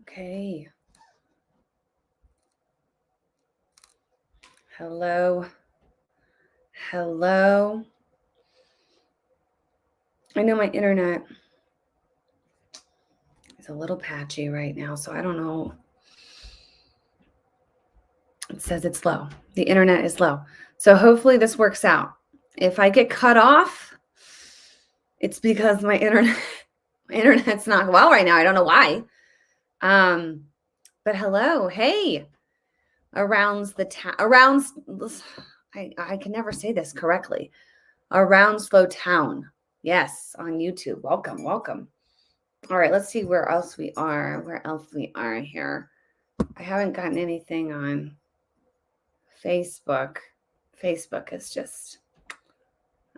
Okay. Hello. Hello. I know my internet is a little patchy right now, so I don't know. It says it's low. The internet is low. So hopefully this works out. If I get cut off, it's because my internet's not well right now. I don't know why. But hello. Hey. Around I can never say this correctly. Around Slow Town. Yes, on YouTube. Welcome. All right, let's see where else we are here. I haven't gotten anything on Facebook. Facebook is just,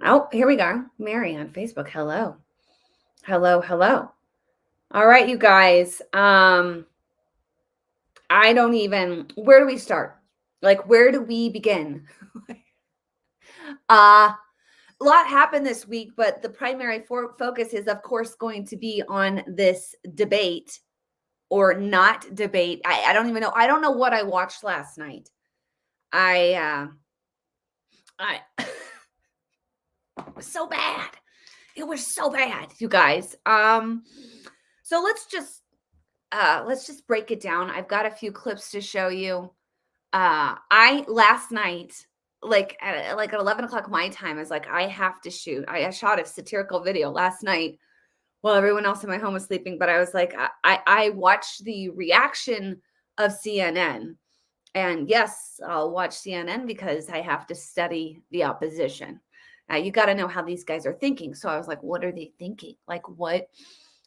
oh, here we go. Mary on Facebook. Hello. All right, you guys. I don't even, where do we start? Like, where do we begin? A lot happened this week, but the primary focus is, of course, going to be on this debate or not debate. I don't even know. I don't know what I watched last night. I it was so bad. It was so bad, you guys. So let's just break it down. I've got a few clips to show you. I last night, like at 11 o'clock my time, I was like, I have to shoot. I shot a satirical video last night while everyone else in my home was sleeping. But I was like, I watched the reaction of CNN. And yes, I'll watch CNN because I have to study the opposition. You got to know how these guys are thinking. So I was like, what are they thinking? Like what?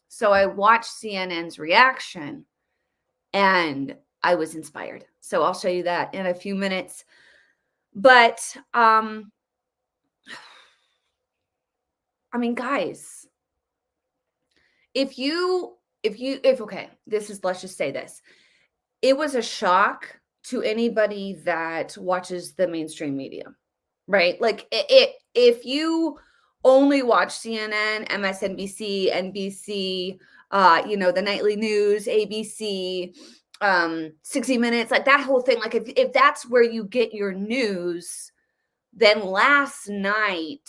So I watched CNN's reaction and I was inspired. So I'll show you that in a few minutes. But I mean, guys, if okay, let's just say this. It was a shock to anybody that watches the mainstream media, right? Like if you only watch CNN, MSNBC, NBC, the nightly news, ABC, 60 Minutes, like that whole thing. Like if that's where you get your news, then last night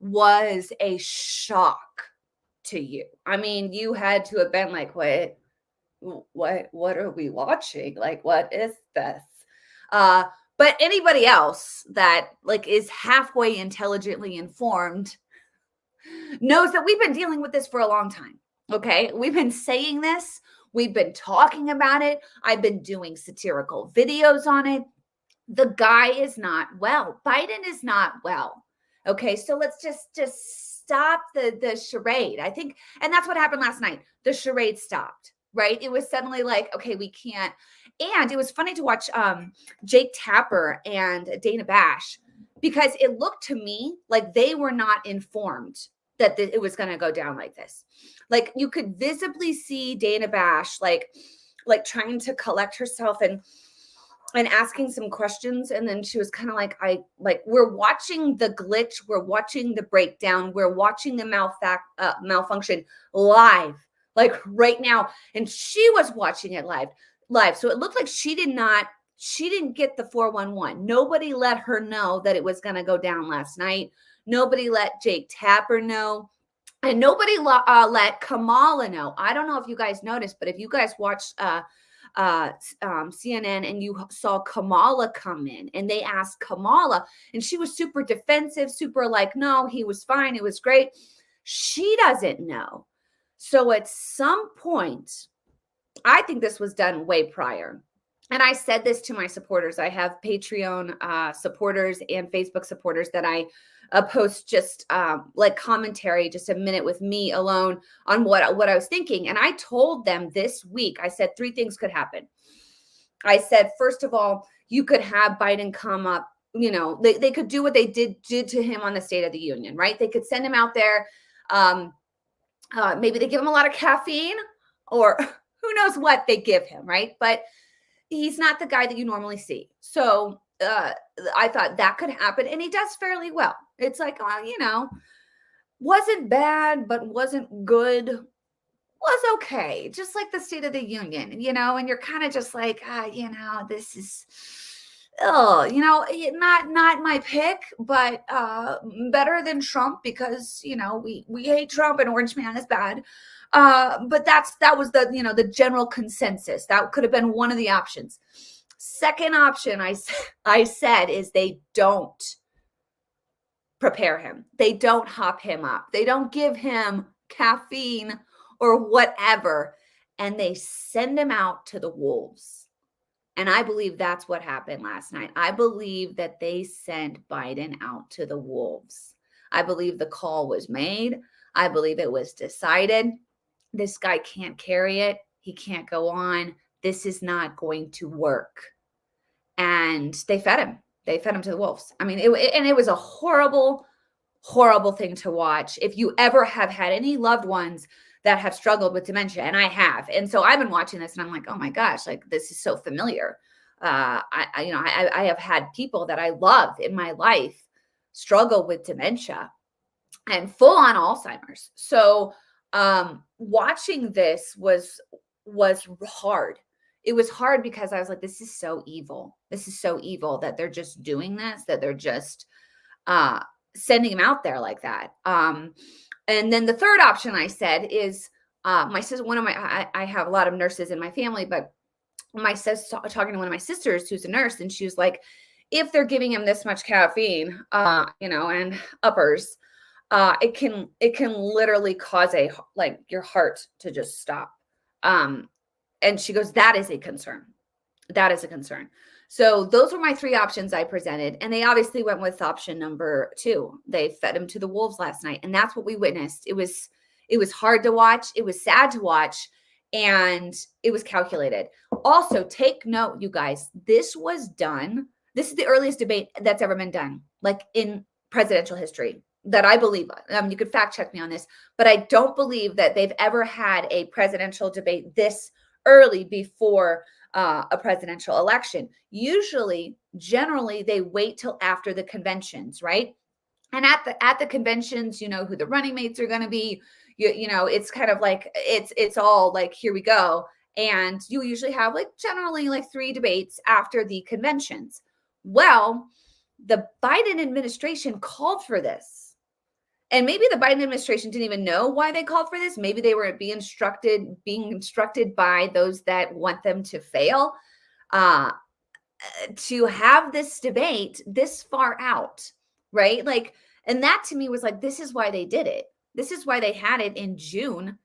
was a shock to you. I mean, you had to have been like, what are we watching? Like, what is this? But anybody else that like is halfway intelligently informed knows that we've been dealing with this for a long time. Okay. We've been saying this. We've been talking about it. I've been doing satirical videos on it. The guy is not well. Biden is not well. Okay. So let's just stop the charade. I think, and that's what happened last night. The charade stopped, right? It was suddenly like, okay, we can't. And it was funny to watch Jake Tapper and Dana Bash because it looked to me like they were not informed that it was going to go down like this. Like you could visibly see Dana Bash like trying to collect herself and asking some questions. And then she was kind of like, we're watching the glitch. We're watching the breakdown. We're watching the malfunction live, like right now. And she was watching it live. So it looked like she didn't get the 411. Nobody let her know that it was going to go down last night. Nobody let Jake Tapper know. And nobody let Kamala know. I don't know if you guys noticed, but if you guys watched CNN and you saw Kamala come in and they asked Kamala and she was super defensive, super like, no, he was fine. It was great. She doesn't know. So at some point, I think this was done way prior. And I said this to my supporters. I have Patreon supporters and Facebook supporters that I post just like commentary, just a minute with me alone on what I was thinking. And I told them this week, I said 3 things could happen. I said, first of all, you could have Biden come up, they could do what they did to him on the State of the Union, right? They could send him out there. Maybe they give him a lot of caffeine or who knows what they give him, right? But he's not the guy that you normally see. So I thought that could happen. And he does fairly well. It's like, wasn't bad, but wasn't good. was okay, just like the State of the Union, and you're kind of just like, this is, oh, not my pick, but better than Trump because we hate Trump and Orange Man is bad. But that was the general consensus. That could have been one of the options. Second option I said is they don't prepare him. They don't hop him up. They don't give him caffeine or whatever, and they send him out to the wolves. And I believe that's what happened last night. I believe that they sent Biden out to the wolves. I believe the call was made. I believe it was decided. This guy can't carry it. He can't go on. This is not going to work. And they fed him. They fed him to the wolves. I mean, it was a horrible, horrible thing to watch. If you ever have had any loved ones that have struggled with dementia, and I have, and so I've been watching this, and I'm like, oh my gosh, like this is so familiar. I have had people that I love in my life struggle with dementia and full on Alzheimer's. So watching this was hard. It was hard because I was like, this is so evil. This is so evil that they're just doing this, that they're just sending him out there like that. And then the third option I said is my sister, I have a lot of nurses in my family, but my sister talking to one of my sisters who's a nurse, and she was like, if they're giving him this much caffeine, and uppers, it can literally cause your heart to just stop. And she goes, that is a concern. That is a concern. So those were my three options I presented. And they obviously went with option number 2. They fed him to the wolves last night. And that's what we witnessed. It was hard to watch. It was sad to watch. And it was calculated. Also, take note, you guys, this was done. This is the earliest debate that's ever been done, like in presidential history, that I believe. You could fact check me on this, but I don't believe that they've ever had a presidential debate this early before a presidential election. Usually, generally, they wait till after the conventions, right? And at the conventions, you know who the running mates are going to be. It's kind of like it's all like, here we go. And you usually have generally 3 debates after the conventions. Well, the Biden administration called for this. And maybe the Biden administration didn't even know why they called for this. Maybe they were being instructed by those that want them to fail, to have this debate this far out, right? And that to me was like, this is why they did it. This is why they had it in June,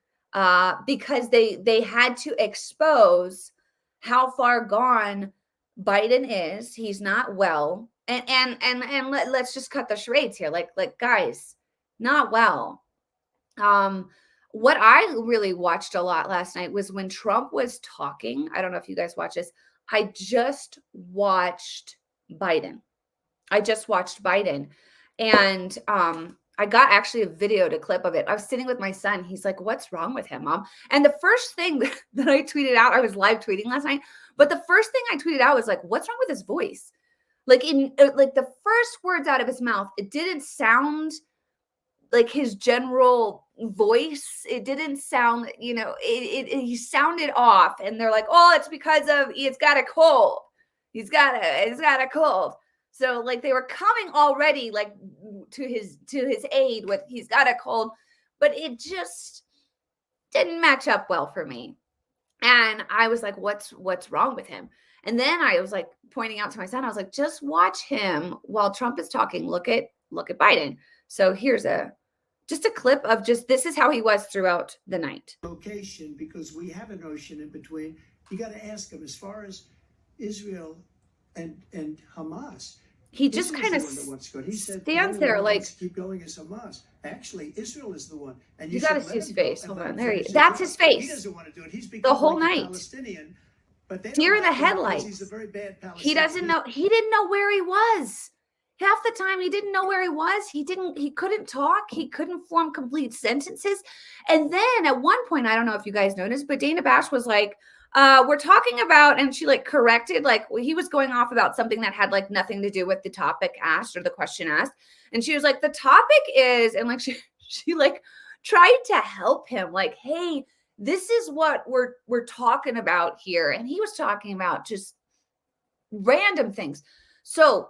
because they had to expose how far gone Biden is. He's not well, and let's just cut the charades here. Like guys, not well. What I really watched a lot last night was when Trump was talking. I don't know if you guys watch this. I just watched Biden. And I got actually a videoed clip of it. I was sitting with my son. He's like, what's wrong with him, Mom? And the first thing that I tweeted out, I was live tweeting last night, but the first thing I tweeted out was like, what's wrong with his voice? The first words out of his mouth, it didn't sound like his general voice. It didn't sound, he sounded off, and they're like, oh, it's because he's got a cold. He's got a cold. So they were coming already to his aid with he's got a cold, but it just didn't match up well for me. And I was like, what's wrong with him? And then I was pointing out to my son, I was like, just watch him while Trump is talking. Look at Biden. So here's just a clip of this is how he was throughout the night. Location, because we have an ocean in between. You got to ask him as far as Israel and Hamas. He just kind of stands there keep going as Hamas. Actually, Israel is the one. And you got to see his face. Hold on, there that's his face. He doesn't want to do it. He's the whole night. Palestinian, but deer in the headlights. He's a very bad Palestinian. He doesn't know. He didn't know where he was. Half the time he didn't know where he was. He couldn't talk. He couldn't form complete sentences. And then at one point, I don't know if you guys noticed, but Dana Bash was like, we're talking about, and she corrected, he was going off about something that had nothing to do with the topic asked or the question asked. And she was like, the topic is, and she tried to help him, hey, This is what we're talking about here. And he was talking about just random things. So,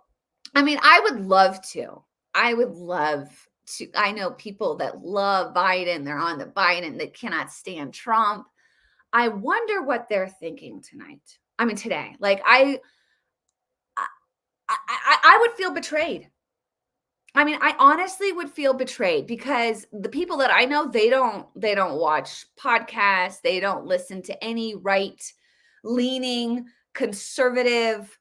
I mean, I would love to. I would love to. I know people that love Biden. They're on the Biden. They cannot stand Trump. I wonder what they're thinking tonight. I mean, today. Like I would feel betrayed. I mean, I honestly would feel betrayed because the people that I know, they don't watch podcasts, they don't listen to any right-leaning, conservative,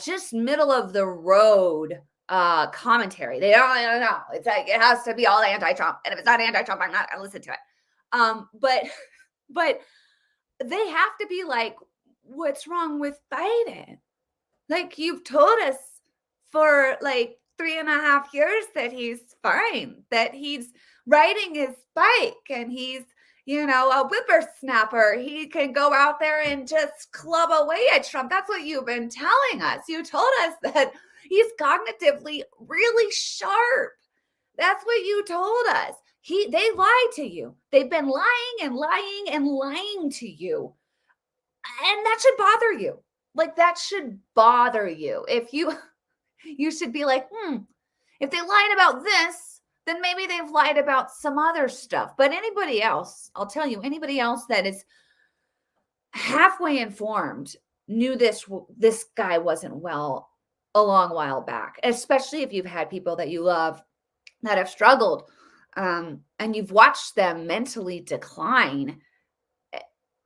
just middle of the road commentary. They don't know. It's like it has to be all anti-Trump. And if it's not anti-Trump, I'm not gonna listen to it. But but they have to be like, what's wrong with Biden? Like, you've told us for like 3.5 years that he's fine, that he's riding his bike and he's, a whippersnapper. He can go out there and just club away at Trump. That's what you've been telling us. You told us that he's cognitively really sharp. That's what you told us. They lied to you. They've been lying and lying and lying to you. And that should bother you. Like, that should bother you. If you should be like, if they lied about this, then maybe they've lied about some other stuff. But anybody else, I'll tell you, anybody else that is halfway informed knew this guy wasn't well a long while back, especially if you've had people that you love that have struggled, and you've watched them mentally decline.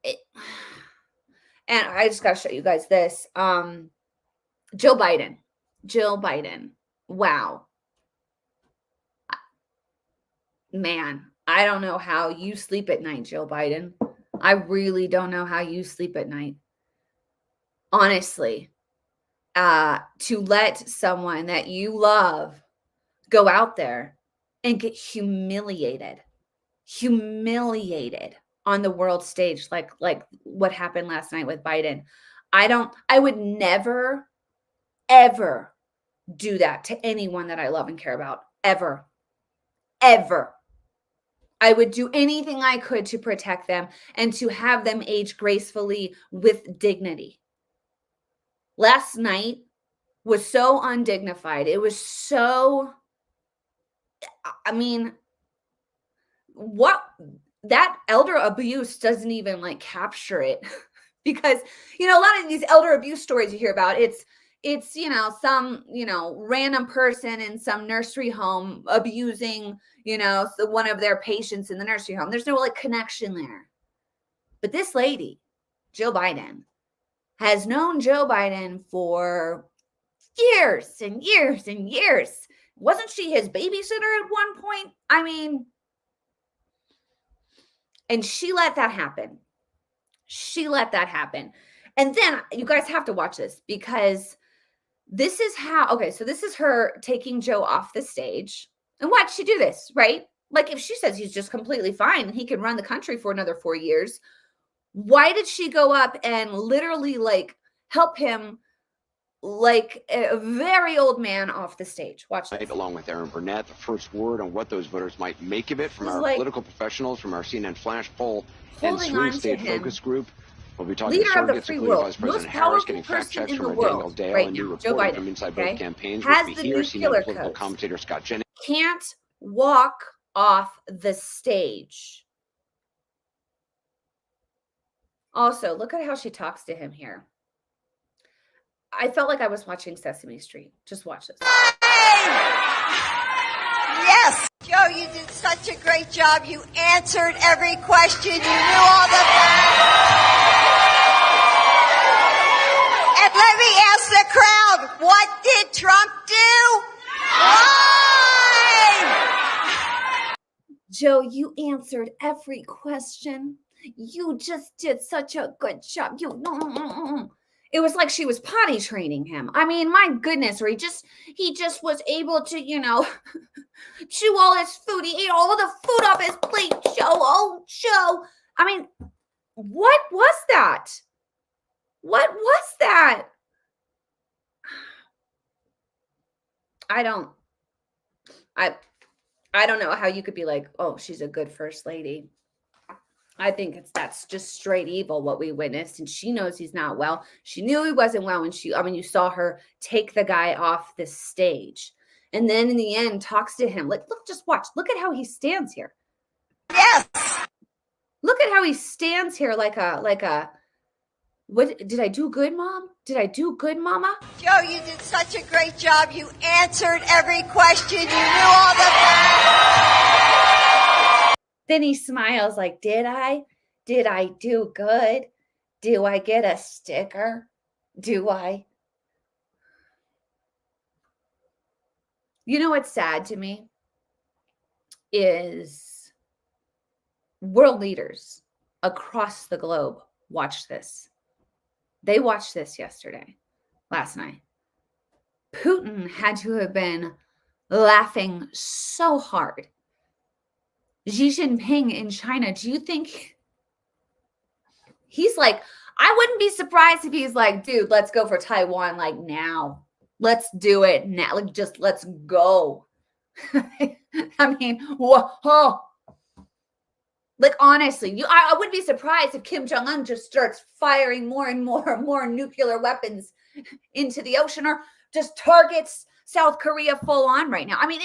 And I just got to show you guys this. Jill Biden. Wow. Man, I don't know how you sleep at night, Jill Biden. I really don't know how you sleep at night. Honestly, to let someone that you love go out there and get humiliated on the world stage, like what happened last night with Biden. I would never, ever do that to anyone that I love and care about. Ever. I would do anything I could to protect them and to have them age gracefully with dignity. Last night was so undignified. It was so, I mean, what that elder abuse doesn't even like capture it. Because, a lot of these elder abuse stories you hear about, it's some, random person in some nursery home abusing, one of their patients in the nursery home. There's no like connection there. But this lady, Jill Biden, has known Joe Biden for years and years and years. Wasn't she his babysitter at one point? I mean, and she let that happen. And then you guys have to watch this because this is her taking Joe off the stage. And why'd she do this, right? Like, if she says he's just completely fine and he can run the country for another 4 years, why did she go up and literally like help him like a very old man off the stage? Watch this. Along with Aaron Burnett, the first word on what those voters might make of it from our political professionals, from our CNN Flash poll and swing state focus group. We'll be talking leader to of the surrogates, free including world, Vice President most Harris, powerful getting fact person checks in from the our Daniel world Dale right and new now, Joe reporting Biden, from inside okay, both campaigns. has We'll the be here, new CNN killer political codes. commentator Scott Jennings. Can't walk off the stage. Also, look at how she talks to him here. I felt like I was watching Sesame Street. Just watch this. Yes, Joe, you did such a great job. You answered every question. You knew all the facts. And let me ask the crowd, what did Trump do? Lie! Joe, you answered every question. You just did such a good job. It was like she was potty training him. I mean, my goodness, or he just was able to, chew all his food. He ate all the food off his plate. Joe, oh, Joe. I mean, what was that? What was that? I don't know how you could be like, oh, she's a good first lady. I think that's just straight evil what we witnessed, and she knows he's not well. She knew he wasn't well when you saw her take the guy off the stage, and then in the end talks to him. Like, look, just watch. Look at how he stands here. Yes. Look at how he stands here like a. What did I do good, Mom? Did I do good, Mama? Joe, you did such a great job. You answered every question. You knew all the facts. Then he smiles like, did I? Did I do good? Do I get a sticker? Do I? You know what's sad to me is world leaders across the globe watch this. They watched this last night. Putin had to have been laughing so hard. Xi Jinping in China, do you think he's like, I wouldn't be surprised if he's like, dude, let's go for Taiwan like now. Let's do it now. Like, just let's go. I mean, whoa. Like, honestly, I wouldn't be surprised if Kim Jong-un just starts firing more and more nuclear weapons into the ocean, or just targets South Korea full on right now. I mean,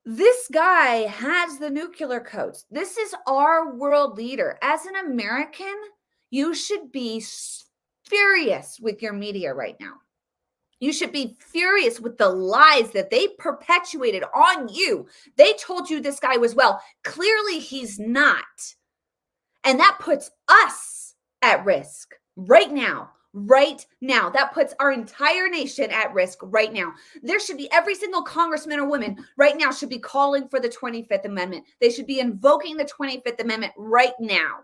this guy has the nuclear codes. This is our world leader. As an American, you should be furious with your media right now. You should be furious with the lies that they perpetuated on you. They told you this guy was well. Clearly, he's not. And that puts us at risk right now. Right now. That puts our entire nation at risk right now. There should be every single congressman or woman right now should be calling for the 25th Amendment. They should be invoking the 25th Amendment right now.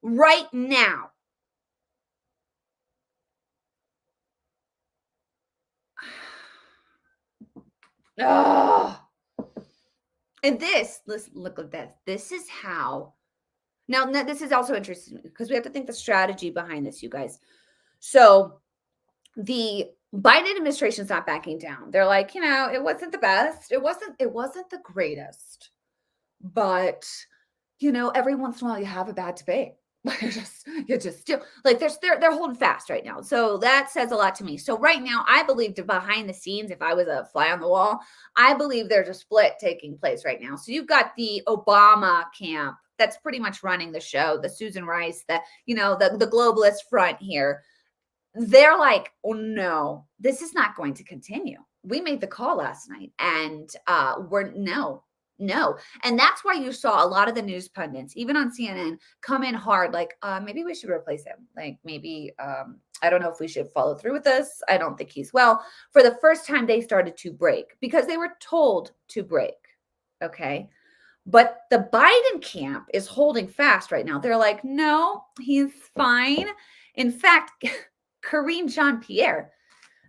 Right now. Oh. And let's look at this. This is how. Now, this is also interesting because we have to think the strategy behind this, you guys. So the Biden administration is not backing down. They're like, it wasn't the best. It wasn't the greatest. But, every once in a while you have a bad debate. You just still like they're holding fast right now. So that says a lot to me. So right now, I believe behind the scenes, if I was a fly on the wall, I believe there's a split taking place right now. So you've got the Obama camp that's pretty much running the show, the Susan Rice, the globalist front here. They're like, oh no, this is not going to continue. We made the call last night, and no. And that's why you saw a lot of the news pundits, even on CNN, come in hard, like, maybe we should replace him. Like, maybe, I don't know if we should follow through with this. I don't think he's well. For the first time, they started to break because they were told to break. Okay. But the Biden camp is holding fast right now. They're like, no, he's fine. In fact, Karine Jean-Pierre,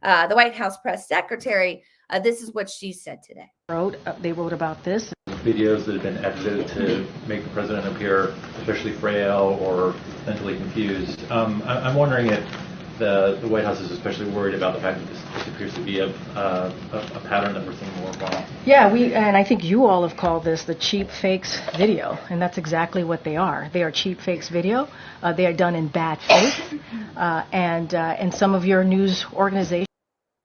the White House press secretary, this is what she said today. They wrote about this. Videos that have been edited to make the president appear especially frail or mentally confused. I'm wondering if the White House is especially worried about the fact that this appears to be a pattern that we're seeing more often. Yeah, and I think you all have called this the cheap fakes video, and that's exactly what they are. They are cheap fakes video. They are done in bad faith, and some of your news organizations.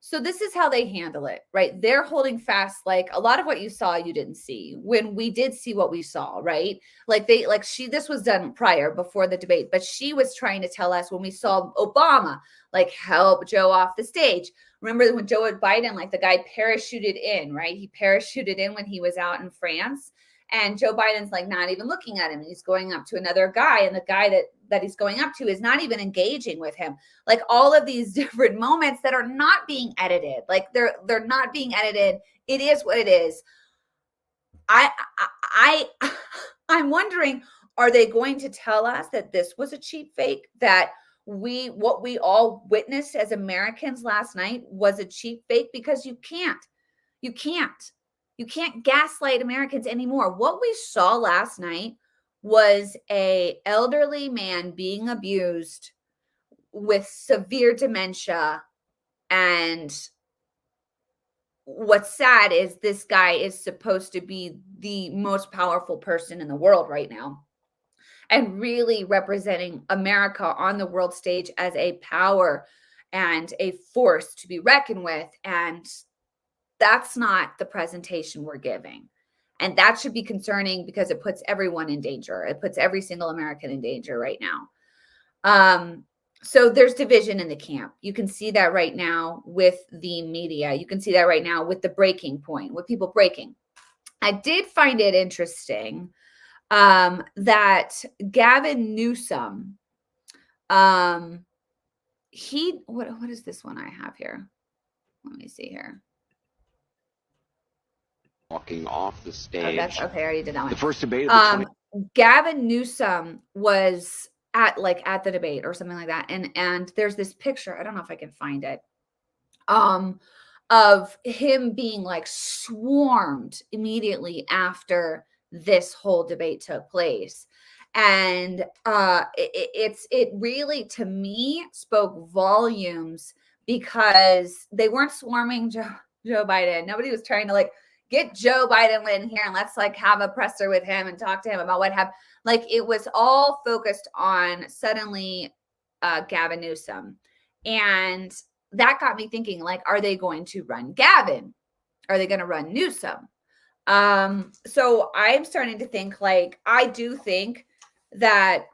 So this is how they handle it, right? They're holding fast. Like, a lot of what you saw, you didn't see when we did see what we saw, right? This was done before the debate, but she was trying to tell us when we saw Obama, like, help Joe off the stage. Remember when Joe Biden, like, the guy parachuted in, right? He parachuted in when he was out in France. And Joe Biden's like not even looking at him. And he's going up to another guy. And the guy that he's going up to is not even engaging with him. Like, all of these different moments that are not being edited. Like, they're not being edited. It is what it is. I'm wondering, are they going to tell us that this was a cheap fake? That what we all witnessed as Americans last night was a cheap fake? Because you can't gaslight Americans anymore. What we saw last night was an elderly man being abused with severe dementia, and what's sad is this guy is supposed to be the most powerful person in the world right now, and really representing America on the world stage as a power and a force to be reckoned with. And that's not the presentation we're giving. And that should be concerning because it puts everyone in danger. It puts every single American in danger right now. So there's division in the camp. You can see that right now with the media. You can see that right now with the breaking point, with people breaking. I did find it interesting that Gavin Newsom, what is this one I have here? Let me see here. Walking off the stage. Oh, that's okay. I already did that one. The first debate of the Gavin Newsom was at the debate or something like that, and there's this picture. I don't know if I can find it. Of him being like swarmed immediately after this whole debate took place. And it really, to me, spoke volumes because they weren't swarming Joe Biden. Nobody was trying to like get Joe Biden in here and let's like have a presser with him and talk to him about what happened. Like it was all focused on suddenly Gavin Newsom. And that got me thinking, like, are they going to run Gavin? Are they going to run Newsom? So I'm starting to think, like, I do think that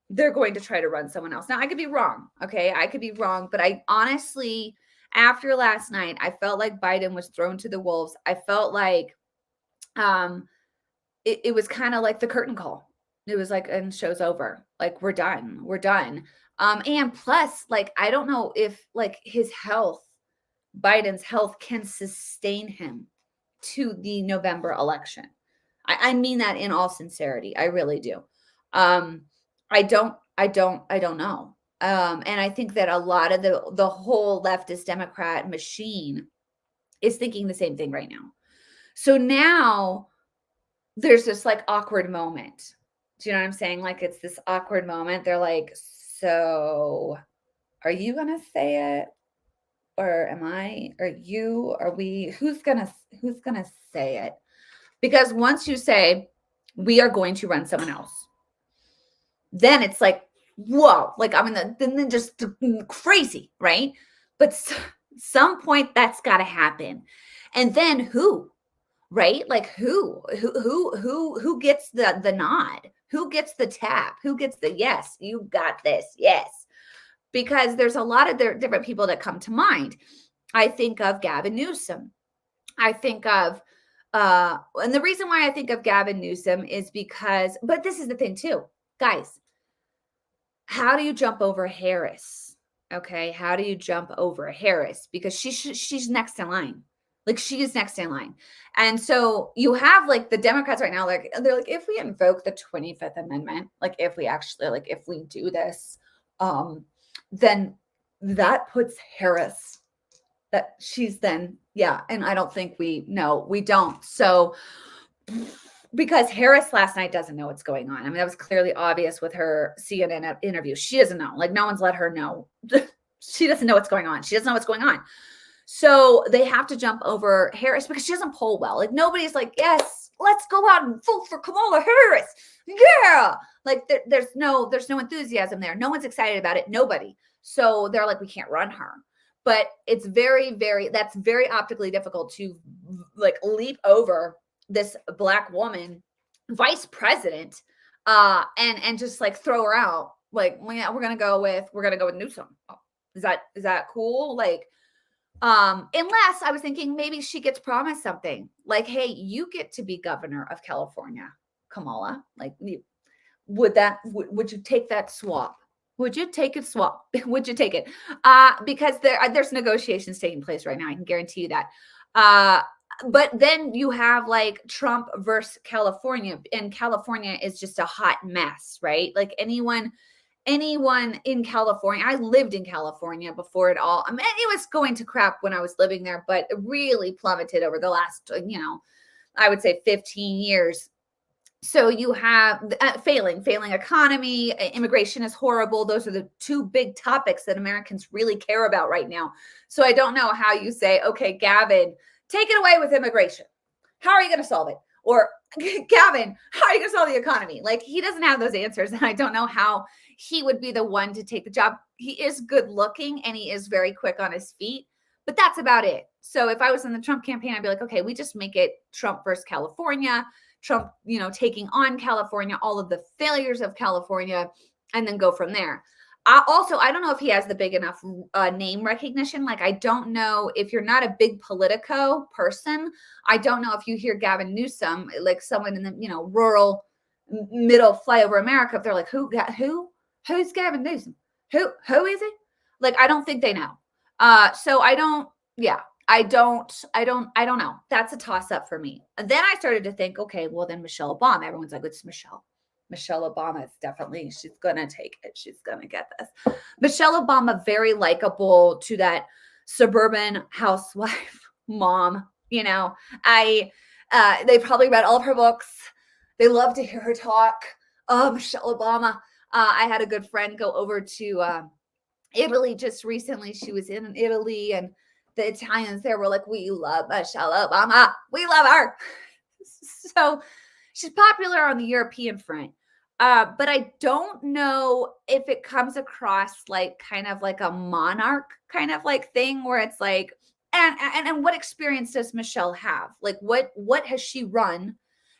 they're going to try to run someone else. Now, I could be wrong. Okay. I could be wrong, but I honestly, after last night, I felt like Biden was thrown to the wolves. I felt like, it was kind of like the curtain call. It was like, and show's over. Like, we're done. We're done. And plus, like, I don't know if like his health, Biden's health can sustain him to the November election. I mean that in all sincerity. I really do. I don't know. And I think that a lot of the whole leftist Democrat machine is thinking the same thing right now. So now there's this like awkward moment. Do you know what I'm saying? Like it's this awkward moment. They're like, so are you going to say it? Or am I, are you, are we, who's going to say it? Because once you say, we are going to run someone else, then it's like, whoa, like I'm then just crazy, right? But some point that's got to happen. And then who, right? Like who gets the nod? Who gets the tap? Who gets the yes, you got this, yes. Because there's a lot of different people that come to mind. I think of Gavin Newsom. I think of, and the reason why I think of Gavin Newsom is because, but this is the thing too, guys, how do you jump over Harris? Okay. How do you jump over Harris? Because she's next in line. Like she is next in line. And so you have like the Democrats right now, like they're like, if we invoke the 25th Amendment, like if we actually, like if we do this, then that puts Harris, that she's then, yeah. And I don't think we don't. So because Harris last night doesn't know what's going on. I mean, that was clearly obvious with her CNN interview. She doesn't know, like no one's let her know. She doesn't know what's going on. She doesn't know what's going on. So they have to jump over Harris because she doesn't poll well. Like nobody's like, yes, let's go out and vote for Kamala Harris. Yeah. Like there's no enthusiasm there. No one's excited about it. Nobody. So they're like, we can't run her. But it's that's very optically difficult to like leap over this Black woman, vice president, and just like throw her out. Like, well, yeah, we're gonna go with Newsom. Oh, is that cool? Like, unless I was thinking maybe she gets promised something like, hey, you get to be governor of California, Kamala. Like, would you take that swap? Would you take a swap? Would you take it? Because there's negotiations taking place right now. I can guarantee you that. But then you have like Trump versus California, and California is just a hot mess, right? Like anyone in California, I lived in California before it all. I mean, it was going to crap when I was living there, but it really plummeted over the last, I would say 15 years. So you have failing economy, immigration is horrible. Those are the two big topics that Americans really care about right now. So I don't know how you say, okay, Gavin, take it away with immigration. How are you going to solve it? Or Gavin, how are you going to solve the economy? Like, he doesn't have those answers. And I don't know how he would be the one to take the job. He is good looking and he is very quick on his feet, but that's about it. So if I was in the Trump campaign, I'd be like, okay, we just make it Trump versus California. Trump, taking on California, all of the failures of California, and then go from there. I don't know if he has the big enough name recognition. Like, I don't know if you're not a big Politico person. I don't know if you hear Gavin Newsom, like someone in the, rural middle flyover America, if they're like, who's Gavin Newsom? Who is he? Like, I don't think they know. So I don't know. That's a toss up for me. And then I started to think, okay, well then Michelle Obama. Everyone's like, it's Michelle. Michelle Obama is definitely, she's going to take it. She's going to get this. Michelle Obama, very likable to that suburban housewife mom. They probably read all of her books. They love to hear her talk. Oh, Michelle Obama. I had a good friend go over to Italy just recently. She was in Italy and the Italians there were like, we love Michelle Obama. We love her. So she's popular on the European front. But I don't know if it comes across like kind of like a monarch kind of like thing where it's like, and what experience does Michelle have? Like what has she run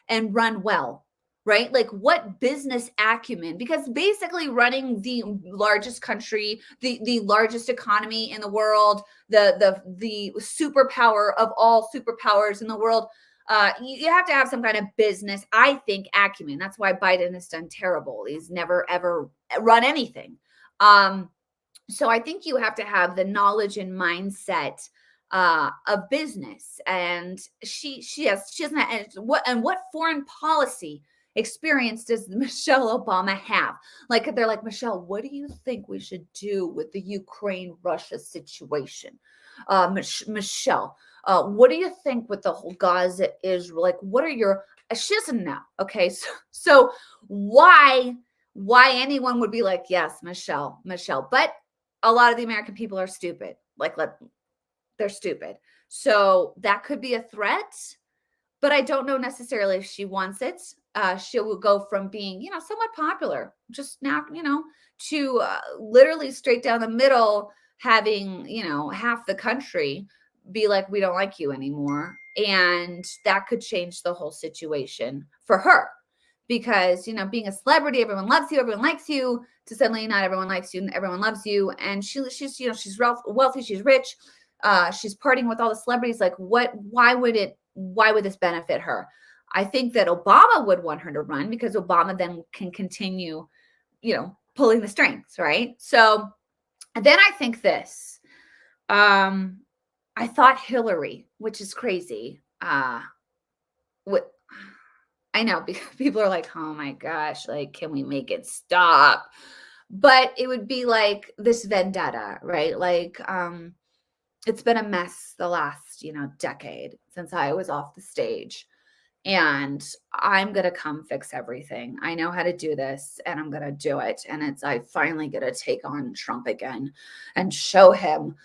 and run well? Right? Like, what business acumen? Because basically running the largest country, the largest economy in the world, the superpower of all superpowers in the world, you have to have some kind of business, I think, acumen. That's why Biden has done terrible. He's never, ever run anything. So I think you have to have the knowledge and mindset of business. And she doesn't have, and what foreign policy experience does Michelle Obama have? Like, they're like, Michelle, what do you think we should do with the Ukraine-Russia situation? Michelle, what do you think with the whole Gaza Israel? Like, what are your, she doesn't know. Okay. So why anyone would be like, yes, Michelle, but a lot of the American people are stupid. They're stupid. So that could be a threat, but I don't know necessarily if she wants it. She will go from being, somewhat popular just now, to literally straight down the middle, having, half the country be like, we don't like you anymore. And that could change the whole situation for her because, being a celebrity, everyone loves you, everyone likes you, to suddenly not everyone likes you and everyone loves you. And she's wealthy, she's rich. She's partying with all the celebrities. Like, why would this benefit her? I think that Obama would want her to run because Obama then can continue, pulling the strings, right? So then I think this, I thought Hillary, which is crazy. I know because people are like, oh my gosh, like, can we make it stop? But it would be like this vendetta, right? Like, it's been a mess the last, decade since I was off the stage. And I'm going to come fix everything. I know how to do this and I'm going to do it. And I finally get to take on Trump again and show him,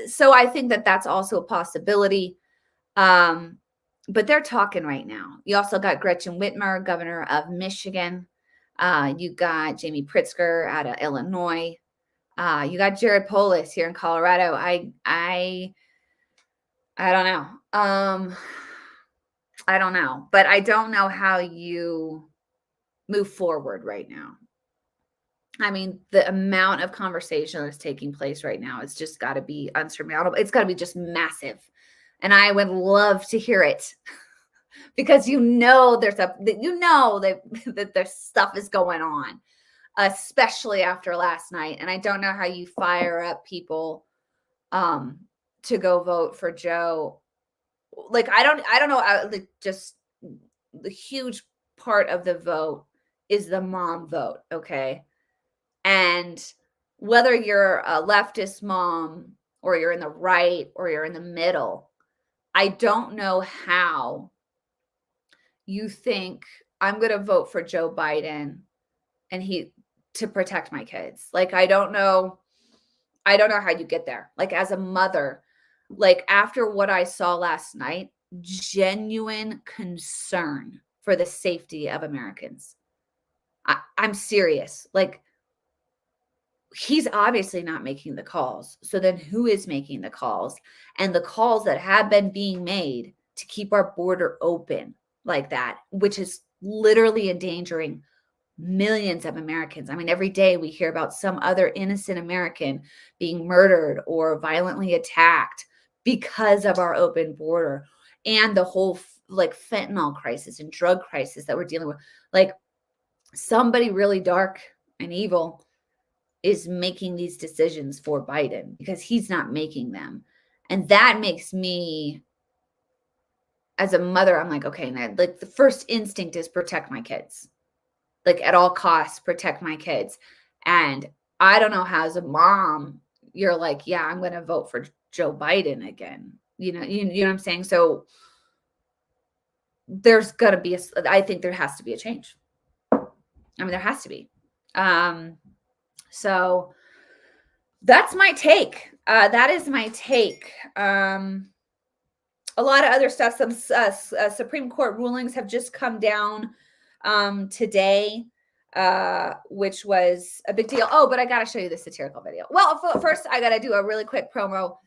so I think that that's also a possibility. But they're talking right now. You also got Gretchen Whitmer, governor of Michigan. You got Jamie Pritzker out of Illinois. You got Jared Polis here in Colorado. I don't know. I don't know, but I don't know how you move forward right now. I mean, the amount of conversation that's taking place right now, it's just got to be unsurmountable. It's got to be just massive. And I would love to hear it because that there's stuff is going on, especially after last night. And I don't know how you fire up people to go vote for Joe. Like, I don't know. Just the huge part of the vote is the mom vote. Okay. And whether you're a leftist mom or you're in the right or you're in the middle, I don't know how you think I'm going to vote for Joe Biden and to protect my kids. Like, I don't know how you get there. Like, as a mother, like, after what I saw last night, genuine concern for the safety of Americans. I'm serious. Like, he's obviously not making the calls. So then who is making the calls? And the calls that have been being made to keep our border open like that, which is literally endangering millions of Americans. I mean, every day we hear about some other innocent American being murdered or violently attacked because of our open border and the whole like fentanyl crisis and drug crisis that we're dealing with. Like, somebody really dark and evil is making these decisions for Biden because he's not making them. And that makes me, as a mother, I'm like, okay, Ned, like, the first instinct is protect my kids. Like, at all costs, protect my kids. And I don't know how, as a mom, you're like, yeah, I'm going to vote for Joe Biden again. You know what I'm saying? So there's going to be I think there has to be a change. I mean, there has to be. So that's my take. That is my take. A lot of other stuff. Some Supreme Court rulings have just come down today, which was a big deal. Oh, but I got to show you the satirical video. Well, first I got to do a really quick promo,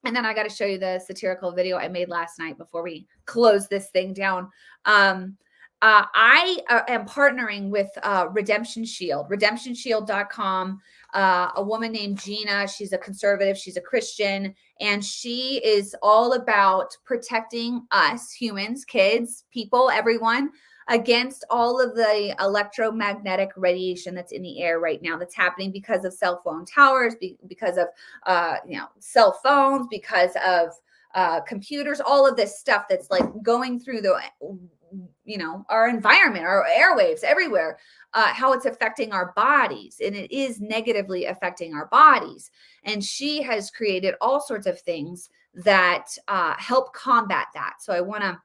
and then I got to show you the satirical video I made last night before we close this thing down. I am partnering with Redemption Shield, redemptionshield.com. A woman named Gina. She's a conservative. She's a Christian. And she is all about protecting us humans, kids, people, everyone, against all of the electromagnetic radiation that's in the air right now, that's happening because of cell phone towers, because of cell phones, because of computers, all of this stuff that's like going through our environment, our airwaves everywhere, how it's affecting our bodies, and it is negatively affecting our bodies. And she has created all sorts of things that help combat that. So I want to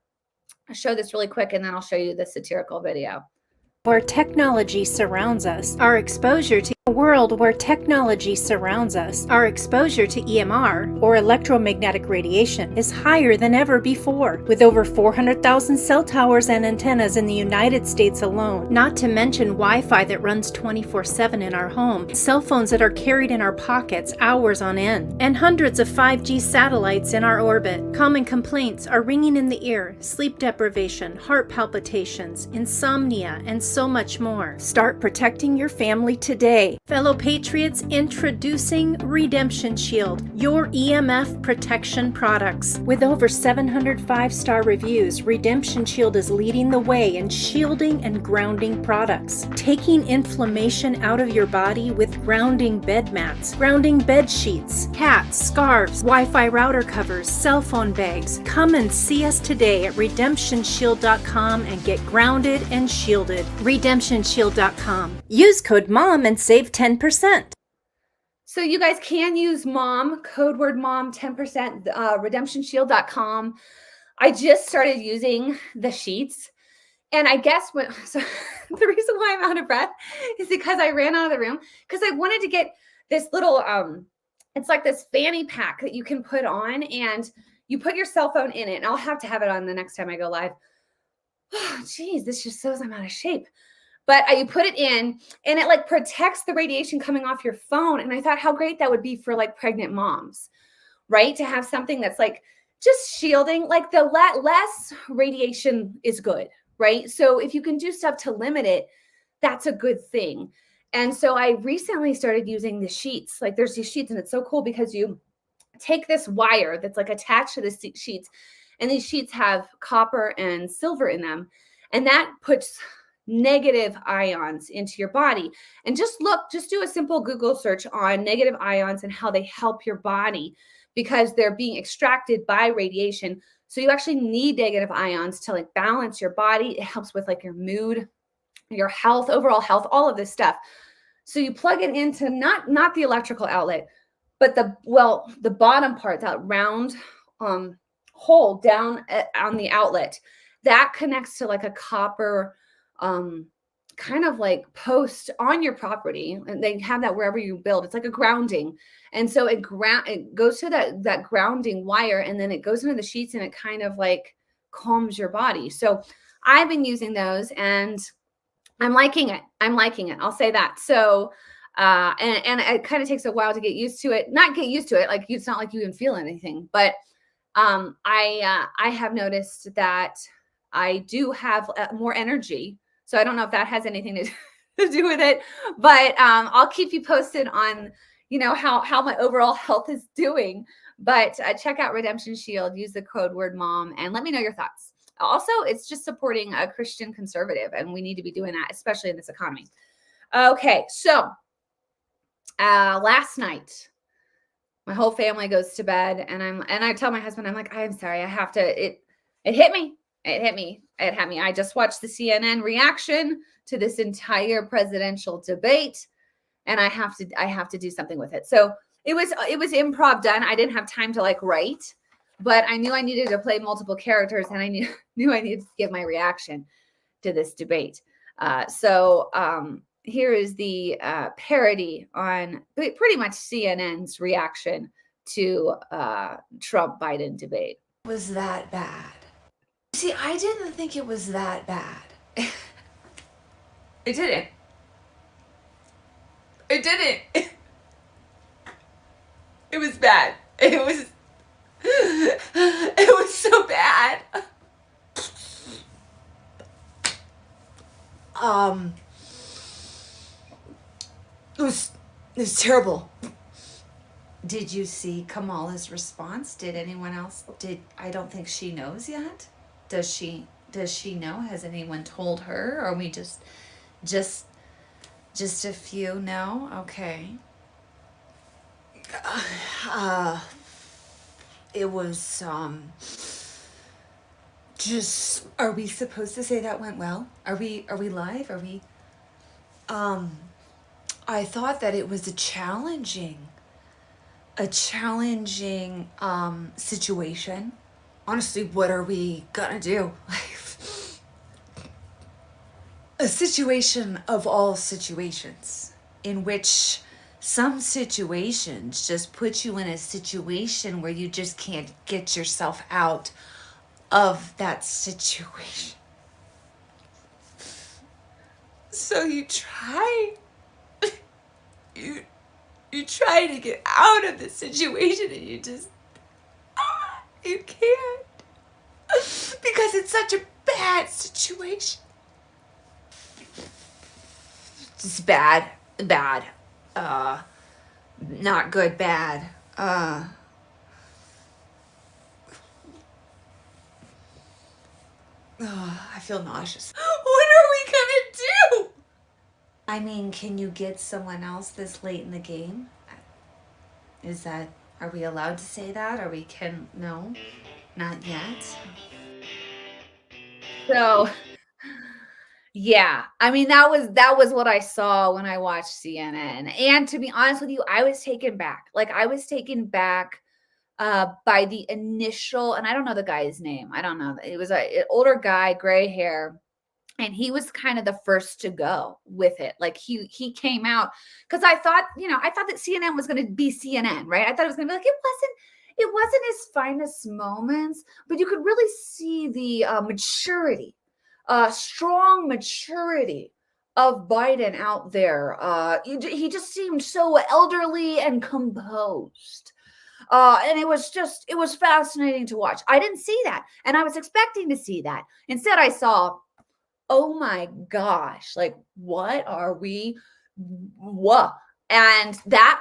show this really quick, and then I'll show you the satirical video. Where technology surrounds us, our exposure to a world where technology surrounds us, our exposure to EMR, or electromagnetic radiation, is higher than ever before, with over 400,000 cell towers and antennas in the United States alone, not to mention Wi-Fi that runs 24/7 in our home, cell phones that are carried in our pockets hours on end, and hundreds of 5G satellites in our orbit. Common complaints are ringing in the ear, sleep deprivation, heart palpitations, insomnia, and so much more. Start protecting your family today. Fellow patriots, introducing Redemption Shield, your EMF protection products. With over 700 5-star reviews, Redemption Shield is leading the way in shielding and grounding products, taking inflammation out of your body with grounding bed mats, grounding bed sheets, hats, scarves, Wi-Fi router covers, cell phone bags. Come and see us today at redemptionshield.com and get grounded and shielded. redemptionshield.com. Use code MOM and save 10%. So you guys can use MOM, code word MOM, 10%, redemptionshield.com. I just started using the sheets. And I guess the reason why I'm out of breath is because I ran out of the room, because I wanted to get this little, it's like this fanny pack that you can put on, and you put your cell phone in it. And I'll have to have it on the next time I go live. Oh, geez, this just shows I'm out of shape. But you put it in, and it like protects the radiation coming off your phone. And I thought how great that would be for like pregnant moms, right? To have something that's like just shielding, like the less radiation is good, right? So if you can do stuff to limit it, that's a good thing. And so I recently started using the sheets. Like, there's these sheets, and it's so cool because you take this wire that's like attached to the sheets, and these sheets have copper and silver in them. And that puts negative ions into your body. And just do a simple Google search on negative ions and how they help your body, because they're being extracted by radiation. So you actually need negative ions to like balance your body. It helps with like your mood, your health, overall health, all of this stuff. So you plug it into not the electrical outlet, but the bottom part, that round hole down on the outlet. that connects to like a copper, kind of like post on your property, and they have that wherever you build. It's like a grounding, and so it goes to that grounding wire, and then it goes into the sheets, and it kind of like calms your body. So I've been using those, and I'm liking it. I'll say that. So and it kind of takes a while to get used to it. Not get used to it, like it's not like you even feel anything, but I have noticed that I do have more energy. So I don't know if that has anything to do with it, but I'll keep you posted on, how my overall health is doing. But check out Redemption Shield, use the code word mom, and let me know your thoughts. Also, it's just supporting a Christian conservative, and we need to be doing that, especially in this economy. Okay, so last night, my whole family goes to bed, and I tell my husband, I'm like, I'm sorry, I have to. It hit me. It hit me. I just watched the CNN reaction to this entire presidential debate, and I have to do something with it. So it was improv done. I didn't have time to like write, but I knew I needed to play multiple characters, and I knew I needed to give my reaction to this debate. So here is the parody on pretty much CNN's reaction to Trump-Biden debate. Was that bad? See, I didn't think it was that bad. It didn't. It was bad. It was so bad. It was terrible. Did you see Kamala's response? Did anyone else? I don't think she knows yet. Does she know? Has anyone told her? Or are we just a few? No? Okay. It was just, are we supposed to say that went well? Are we live? Are we I thought that it was a challenging situation. Honestly, what are we gonna do? A situation of all situations, in which some situations just put you in a situation where you just can't get yourself out of that situation. So you try to get out of the situation, and you just you can't, because it's such a bad situation. Just bad, not good, bad. I feel nauseous. What are we gonna do? I mean, can you get someone else this late in the game? Are we allowed to say that? No, not yet. So yeah, I mean, that was what I saw when I watched CNN. And to be honest with you, I was taken back. By the initial, and I don't know the guy's name. I don't know. It was an older guy, gray hair, and he was kind of the first to go with it. Like he came out, because I thought that CNN was going to be CNN, right? I thought it was going to be like, it wasn't his finest moments, but you could really see the maturity, strong maturity of Biden out there. He just seemed so elderly and composed. And it was fascinating to watch. I didn't see that, and I was expecting to see that. Instead, I saw, oh my gosh, like, what are we? What? And that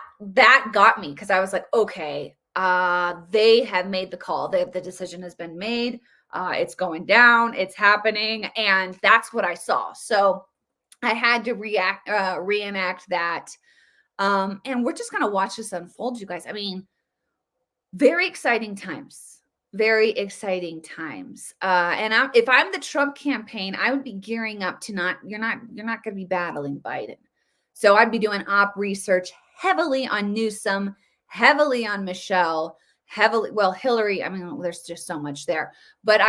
got me, because I was like, okay, they have made the call. The decision has been made. It's going down. It's happening, and that's what I saw. So I had to reenact that, and we're just gonna watch this unfold, you guys. I mean, very exciting times. Very exciting times. And if I'm the Trump campaign, I would be gearing up to you're not going to be battling Biden. So I'd be doing op research heavily on Newsom, heavily on Michelle, heavily, well, Hillary, I mean, there's just so much there, but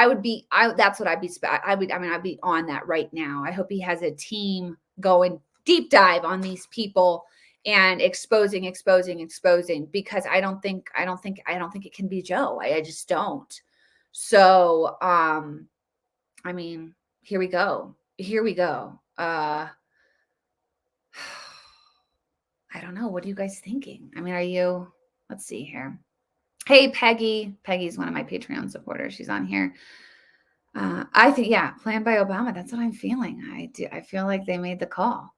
that's what I'd be on that right now. I hope he has a team going deep dive on these people and exposing, because I don't think it can be Joe. I just don't. So, I mean, here we go. I don't know. What are you guys thinking? I mean, let's see here. Hey, Peggy. Peggy's one of my Patreon supporters. She's on here. I think, yeah, planned by Obama. That's what I'm feeling. I feel like they made the call.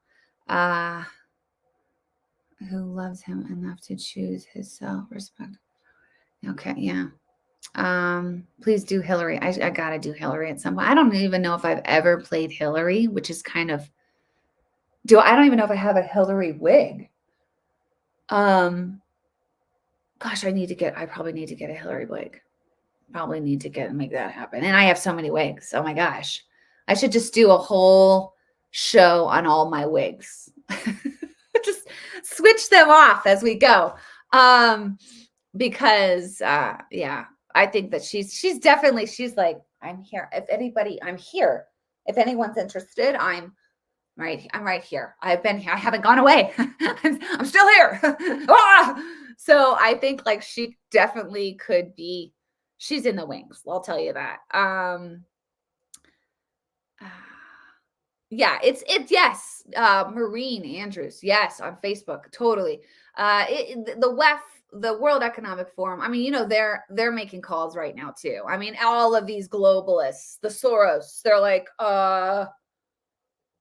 Who loves him enough to choose his self-respect? Okay, yeah. Please do Hillary. I gotta do Hillary at some point. I don't even know if I've ever played Hillary, which is kind of, I don't even know if I have a Hillary wig. Gosh, I probably need to get a Hillary wig. Probably need to make that happen. And I have so many wigs. Oh my gosh. I should just do a whole show on all my wigs. Just switch them off as we go. Because yeah, I think that she's like, I'm here. I'm here. If anyone's interested, I'm right here. I've been here. I haven't gone away. I'm still here. So I think like she definitely could be, she's in the wings. I'll tell you that. Yeah, it's yes. Maureen Andrews. Yes. On Facebook. Totally. The World Economic Forum. I mean, they're making calls right now too. I mean, all of these globalists, the Soros, they're like,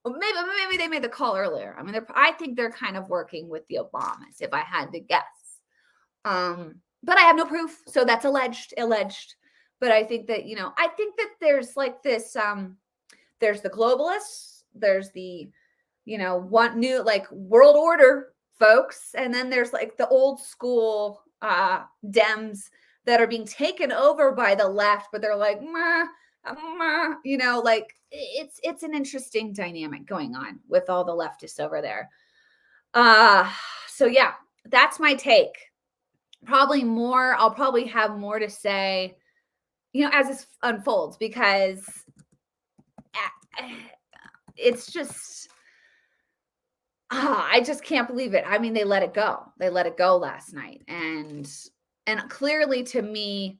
maybe they made the call earlier. I mean, I think they're kind of working with the Obamas, if I had to guess. But I have no proof, so that's alleged. But I think that, there's like this, there's the globalists, there's the, one new like world order folks, and then there's like the old school Dems that are being taken over by the left, but they're like, like it's an interesting dynamic going on with all the leftists over there. So yeah, that's my take. I'll probably have more to say, as this unfolds, because it's just, I just can't believe it. I mean, they let it go. They let it go last night. And clearly to me,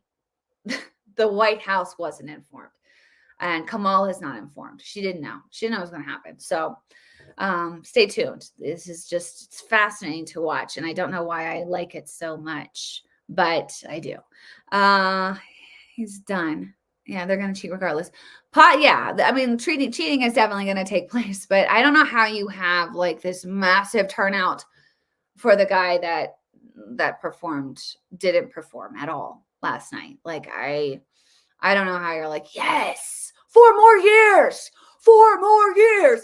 the White House wasn't informed. And Kamala is not informed. She didn't know. She didn't know what was going to happen. So stay tuned. This is it's fascinating to watch. And I don't know why I like it so much, but I do. He's done. Yeah, they're going to cheat regardless. Yeah, I mean, cheating is definitely going to take place, but I don't know how you have like this massive turnout for the guy that didn't perform at all last night. Like, I don't know how you're like, yes, 4 more years.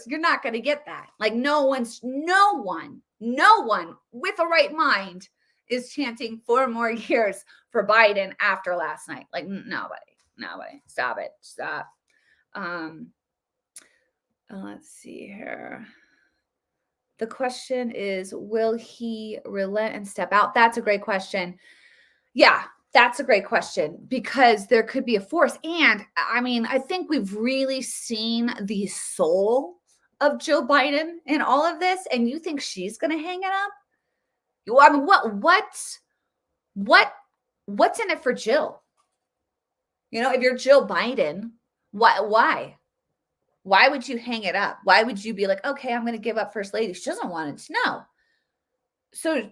You're not going to get that. Like, no one with a right mind is chanting 4 more years for Biden after last night. Like, nobody. Stop it. Stop. Let's see here. The question is, will he relent and step out? That's a great question. Yeah, that's a great question, because there could be a force. And I mean, I think we've really seen the soul of Joe Biden in all of this. And you think she's going to hang it up? I mean, what's in it for Jill? If you're Jill Biden, why? Why would you hang it up? Why would you be like, okay, I'm going to give up first lady? She doesn't want it to know. So,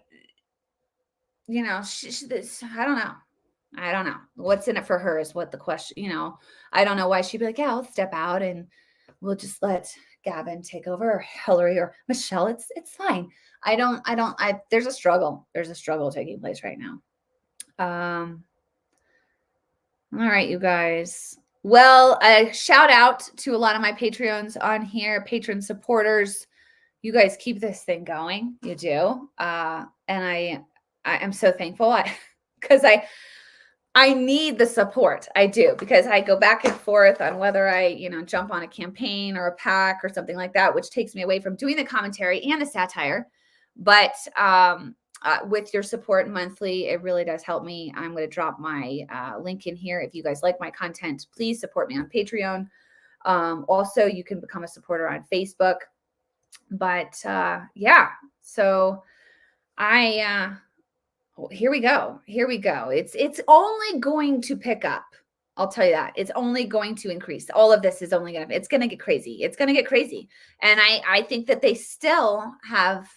I don't know. What's in it for her is what the question, I don't know why she'd be like, yeah, I'll step out and we'll just let Gavin take over, or Hillary or Michelle. It's fine. There's a struggle. There's a struggle taking place right now. All right, you guys. Well, a shout out to a lot of my Patreons on here, patron supporters. You guys keep this thing going. You do. And I am so thankful because I need the support. I do, because I go back and forth on whether I, jump on a campaign or a PAC or something like that, which takes me away from doing the commentary and the satire. But with your support monthly. It really does help me. I'm going to drop my link in here. If you guys like my content, please support me on Patreon. Also, you can become a supporter on Facebook. But yeah, so here we go. Here we go. It's only going to pick up. I'll tell you that. It's only going to increase. All of this is only going to, it's going to get crazy. It's going to get crazy. And I think that they still have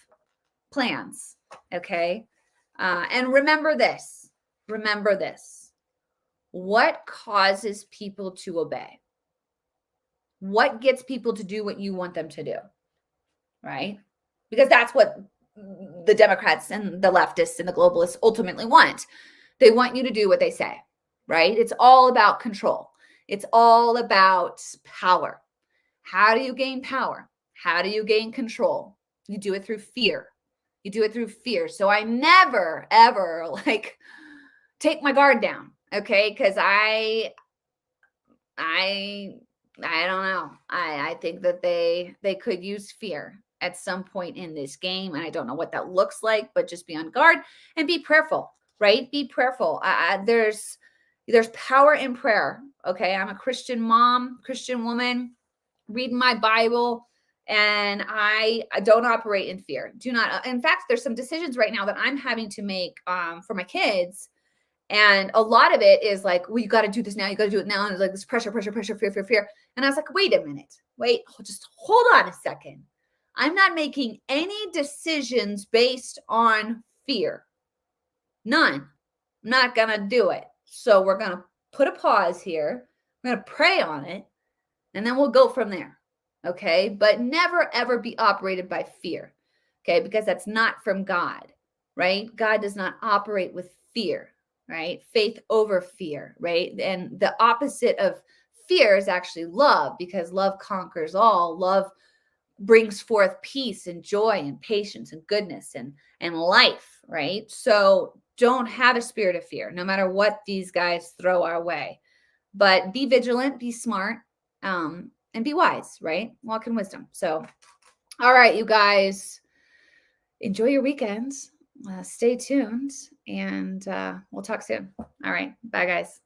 plans. Okay. And remember this. Remember this. What causes people to obey? What gets people to do what you want them to do? Right? Because that's what the Democrats and the leftists and the globalists ultimately want. They want you to do what they say, right? It's all about control. It's all about power. How do you gain power? How do you gain control? You do it through fear. You do it through fear. So I never, ever like take my guard down. Okay. Because I don't know. I think that they could use fear at some point in this game. And I don't know what that looks like, but just be on guard and be prayerful, right? Be prayerful. There's power in prayer. Okay. I'm a Christian mom, Christian woman, reading my Bible, and I don't operate in fear. Do not. In fact, there's some decisions right now that I'm having to make for my kids. And a lot of it is like, well, you got to do this now. You got to do it now. And it's like this pressure, fear. And I was like, wait a minute. Wait, just hold on a second. I'm not making any decisions based on fear. None. I'm not going to do it. So we're going to put a pause here. We're going to pray on it. And then we'll go from there. Okay. But never, ever be operated by fear. Okay. Because that's not from God, right? God does not operate with fear, right? Faith over fear, right? And the opposite of fear is actually love, because love conquers all. Love brings forth peace and joy and patience and goodness and life, right? So don't have a spirit of fear, no matter what these guys throw our way. But be vigilant, be smart, and be wise, right? Walk in wisdom. So, all right, you guys, enjoy your weekends. Stay tuned, and we'll talk soon. All right. Bye, guys.